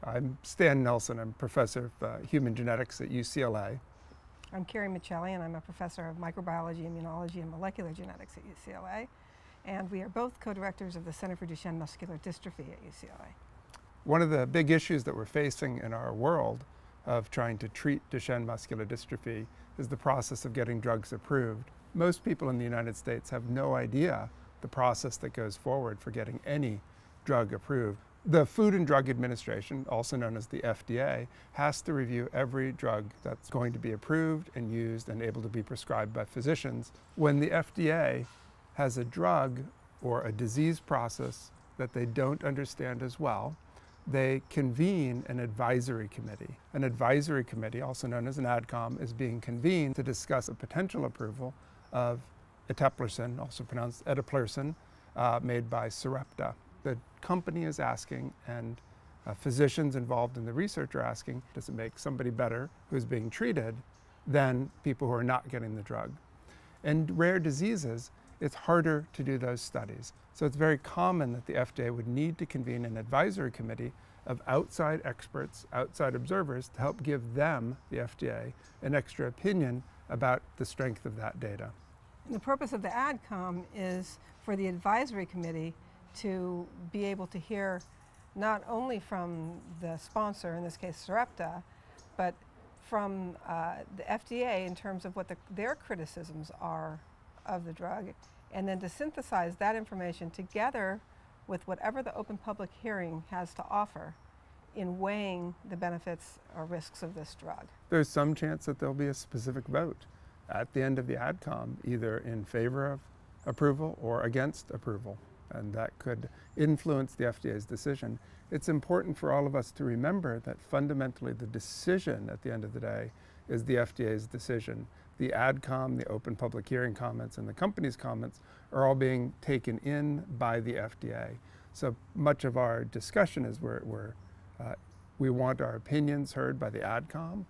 I'm Stan Nelson. I'm professor of human genetics at UCLA. I'm Carrie Michelli, and I'm a professor of microbiology, immunology, and molecular genetics at UCLA. And we are both co-directors of the Center for Duchenne Muscular Dystrophy at UCLA. One of the big issues that we're facing in our world of trying to treat Duchenne muscular dystrophy is the process of getting drugs approved. Most people in the United States have no idea the process that goes forward for getting any drug approved. The Food and Drug Administration, also known as the FDA, has to review every drug that's going to be approved and used and able to be prescribed by physicians. When the FDA has a drug or a disease process that they don't understand as well, they convene an advisory committee. An advisory committee, also known as an AdCom, is being convened to discuss a potential approval of eteplirsen, also pronounced eteplirsen, made by Sarepta. The company is asking, and physicians involved in the research are asking, does it make somebody better who's being treated than people who are not getting the drug? In rare diseases, it's harder to do those studies. So it's very common that the FDA would need to convene an advisory committee of outside experts, outside observers, to help give them, the FDA, an extra opinion about the strength of that data. And the purpose of the AdCom is for the advisory committee to be able to hear not only from the sponsor, in this case Sarepta, but from the FDA in terms of what their criticisms are of the drug, and then to synthesize that information together with whatever the open public hearing has to offer in weighing the benefits or risks of this drug. There's some chance that there'll be a specific vote at the end of the AdCom, either in favor of approval or against approval, and that could influence the FDA's decision. It's important for all of us to remember that fundamentally the decision at the end of the day is the FDA's decision. The AdCom, the open public hearing comments, and the company's comments are all being taken in by the FDA. So much of our discussion is we want our opinions heard by the AdCom.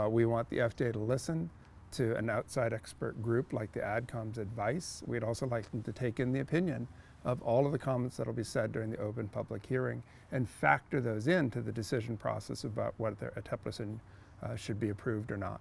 We want the FDA to listen to an outside expert group like the AdCom's advice. We'd also like them to take in the opinion of all of the comments that will be said during the open public hearing and factor those into the decision process about whether eteplirsen should be approved or not.